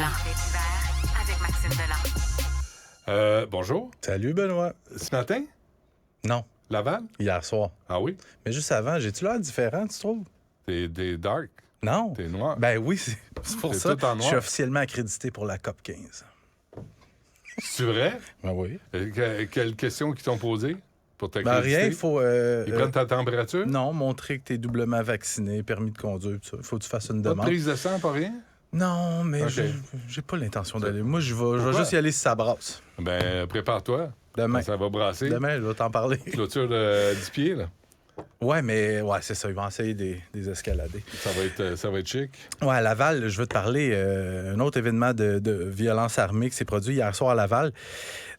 avec Maxime Delan. Bonjour. Salut, Benoît. Ce matin, Non, Laval? hier soir. Ah oui? Mais juste avant, j'ai-tu l'air différent, tu trouves? T'es dark. Non. T'es noir. Ben oui, c'est pour T'es ça. tout en Je noir. suis officiellement accrédité pour la COP 15. C'est vrai? Ben oui. Quelles questions qu'ils t'ont posées pour Ben t'accréditer? rien, il faut... Ils prennent ta température? Non, montrer que tu es doublement vacciné, permis de conduire, tout ça. Il faut que tu fasses une Pas de demande. prise de sang, pas rien? Non, mais Ok. j'ai pas l'intention d'aller. Moi, je vais juste y aller si ça brasse. Ben, prépare-toi. Demain. Ça va brasser. Demain, je vais t'en parler. Clôture de 10 pieds, là. Ouais, mais ouais, c'est ça. Ils vont essayer des escaladés. Ça va être chic. Ouais, à Laval, je veux te parler un autre événement de violence armée qui s'est produit hier soir à Laval,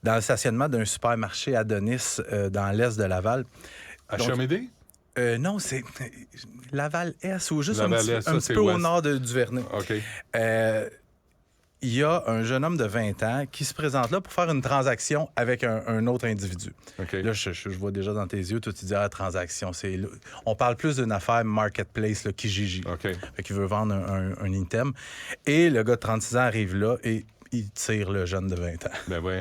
dans le stationnement d'un supermarché Adonis dans l'est de Laval. À Donc, Chamédé? Non, c'est Laval-Est ou juste Laval-Est, un ça, petit c'est peu au ouest. nord de Duvernay. OK. Il y a un jeune homme de 20 ans qui se présente là pour faire une transaction avec un autre individu. OK. Là, je vois déjà dans tes yeux, toi, tu dis, transaction, on parle plus d'une affaire marketplace, là, Kijiji. OK. Fait qu'il veut vendre un item. Et le gars de 36 ans arrive là et il tire le jeune de 20 ans. Ben oui.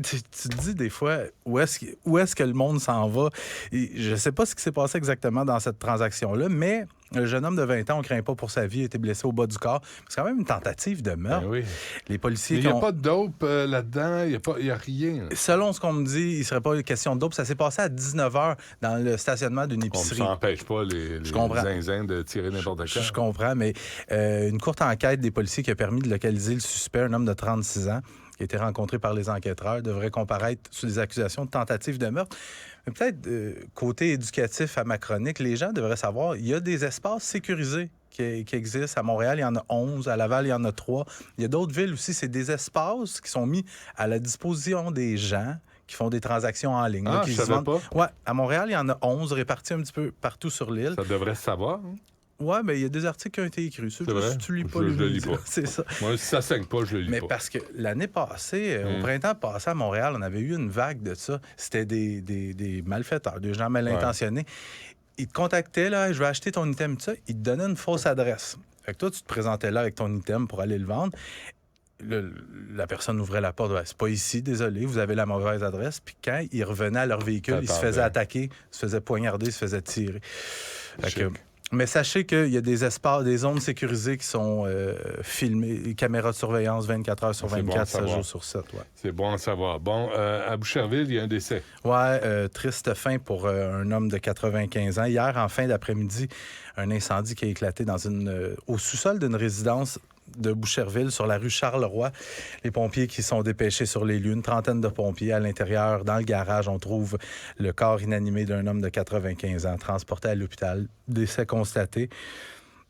Tu te dis des fois, où est-ce que le monde s'en va? Et je sais pas ce qui s'est passé exactement dans cette transaction-là, mais le jeune homme de 20 ans, on ne craint pas pour sa vie, a été blessé au bas du corps. C'est quand même une tentative de meurtre. Ben oui. Les policiers Mais il n'y a pas de dope là-dedans. Il n'y a rien. Là. Selon ce qu'on me dit, il ne serait pas question de dope. Ça s'est passé à 19h dans le stationnement d'une On ne épicerie. s'empêche pas les zinzins de tirer n'importe quoi. Je comprends, mais une courte enquête des policiers qui a permis de localiser le suspect, un homme de 36 ans, qui a été rencontré par les enquêteurs, devrait comparaître sous des accusations de tentative de meurtre. Mais peut-être, côté éducatif à ma chronique, les gens devraient savoir, il y a des espaces sécurisés qui existent. À Montréal, il y en a 11. À Laval, il y en a 3. Il y a d'autres villes aussi. C'est des espaces qui sont mis à la disposition des gens qui font des transactions en ligne. Ah, qui je se savais vendent. pas. Ouais, à Montréal, il y en a 11 répartis un petit peu partout sur l'île. Ça devrait se savoir. Hein? Ouais, mais il y a des articles qui ont été écrits. C'est vrai? Si tu lis pas Je les le lis pas. C'est ça. Moi, si ça saigne pas, je le lis Mais pas. parce que l'année passée, au printemps passé à Montréal, on avait eu une vague de ça. C'était des malfaiteurs, des gens mal intentionnés. Ils te contactaient, là, je vais acheter ton item, tout ça. Ils te donnaient une fausse adresse. Fait que toi, tu te présentais là avec ton item pour aller le vendre. La personne ouvrait la porte. C'est pas ici, désolé, vous avez la mauvaise adresse. Puis quand ils revenaient à leur véhicule, ils se faisaient attaquer, se faisaient poignarder, se faisaient tirer. Fait que, mais sachez qu'il y a des espaces, des zones sécurisées qui sont filmées, caméras de surveillance 24 heures sur 24, 7 jours sur 7. Ouais. C'est bon à savoir. Bon, à Boucherville, il y a un décès. Ouais, triste fin pour un homme de 95 ans. Hier, en fin d'après-midi, un incendie qui a éclaté au sous-sol d'une résidence de Boucherville, sur la rue Charleroi. Les pompiers qui sont dépêchés sur les lieux, une trentaine de pompiers à l'intérieur. Dans le garage, on trouve le corps inanimé d'un homme de 95 ans, transporté à l'hôpital. Décès constaté.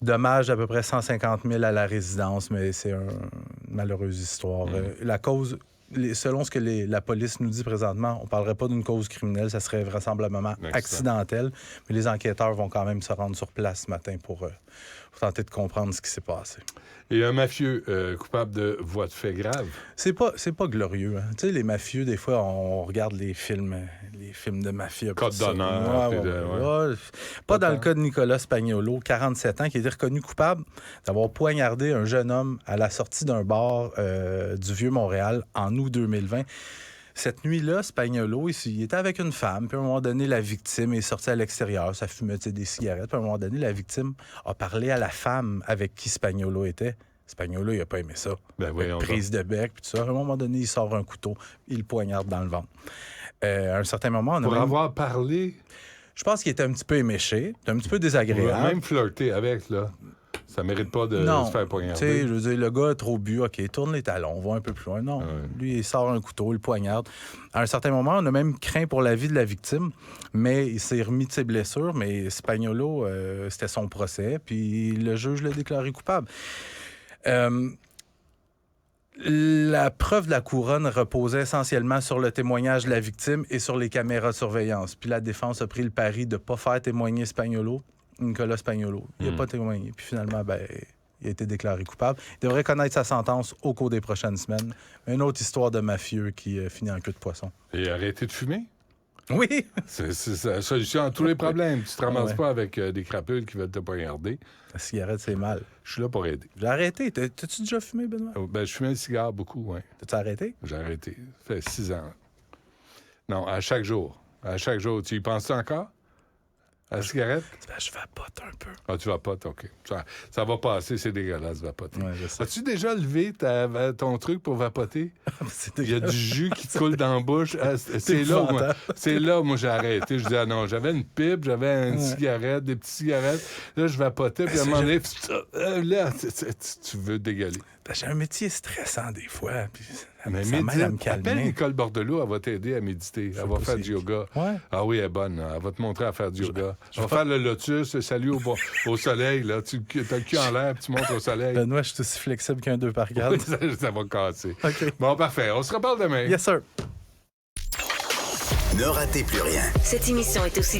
Dommage d'à peu près 150 000 à la résidence, mais c'est une malheureuse histoire. La cause... selon ce que la police nous dit présentement, on ne parlerait pas d'une cause criminelle, ça serait vraisemblablement accidentel. Mais les enquêteurs vont quand même se rendre sur place ce matin pour tenter de comprendre ce qui s'est passé. Et un mafieux coupable de voies de fait graves. C'est pas glorieux. Hein. Tu sais, les mafieux, des fois, on regarde les films de mafia. Code d'honneur. Ouais. Pas dans le cas de Nicolas Spagnuolo, 47 ans, qui a été reconnu coupable d'avoir poignardé un jeune homme à la sortie d'un bar du Vieux-Montréal en août 2020. Cette nuit-là, Spagnuolo, il était avec une femme, puis à un moment donné, la victime est sortie à l'extérieur, ça fumait des cigarettes, puis à un moment donné, la victime a parlé à la femme avec qui Spagnuolo était. Spagnuolo, il n'a pas aimé ça. Ben voyons Prise de bec, puis tout ça. À un moment donné, il sort un couteau, il le poignarde dans le ventre. À un certain moment, on a Pour même... avoir parlé... Je pense qu'il était un petit peu éméché, un petit peu Pour désagréable. même flirter avec, là. Ça mérite pas de se faire poignarder. Tu sais, je veux dire, le gars a trop bu, OK, tourne les talons, on va un peu plus loin. Non, lui, il sort un couteau, il le poignarde. À un certain moment, on a même craint pour la vie de la victime, mais il s'est remis de ses blessures, mais Spagnuolo, c'était son procès, puis le juge l'a déclaré coupable. La preuve de la couronne reposait essentiellement sur le témoignage de la victime et sur les caméras de surveillance. Puis la défense a pris le pari de ne pas faire témoigner Nicolas Spagnuolo. Il n'a pas témoigné. Puis finalement, il a été déclaré coupable. Il devrait connaître sa sentence au cours des prochaines semaines. Une autre histoire de mafieux qui finit en queue de poisson. Et arrêter de fumer? Oui. C'est la solution à tous les problèmes. Tu te ramasses pas avec des crapules qui veulent te poignarder. La cigarette, c'est mal. Je suis là pour aider. J'ai arrêté. T'as-tu déjà fumé, Benoît? Ben, je fumais le cigare beaucoup, oui. T'as-tu arrêté? J'ai arrêté. Ça fait 6 ans. Non, à chaque jour. À chaque jour. Tu y penses-tu encore? À la cigarette? Ben, je vapote un peu. Ah, tu vapotes, OK. Ça va passer, c'est dégueulasse, vapoter. Ouais, je sais. As-tu déjà levé ton truc pour vapoter? C'est Il y a du jus qui te coule dans la bouche. Ah, c'est là où moi j'ai arrêté. Je disais, ah non, j'avais une pipe, j'avais une cigarette, des petites cigarettes. Là, je vapotais, puis à un moment donné, là, tu veux dégueuler. Ben, j'ai un métier stressant des fois. Puis mais ça m'aide à me calmer. Appelle Nicole Bordelot, elle va t'aider à méditer. Elle va faire du yoga. Ouais. Ah oui, elle est bonne. Elle va te montrer à faire du yoga. Elle va faire le lotus, salut au soleil. Là. Tu as le cul en l'air, puis tu montes au soleil. Benoît, je suis aussi flexible qu'un 2 par 4. Ça va casser. OK. Bon, parfait. On se reparle demain. Yes, sir. Ne ratez plus rien. Cette émission est aussi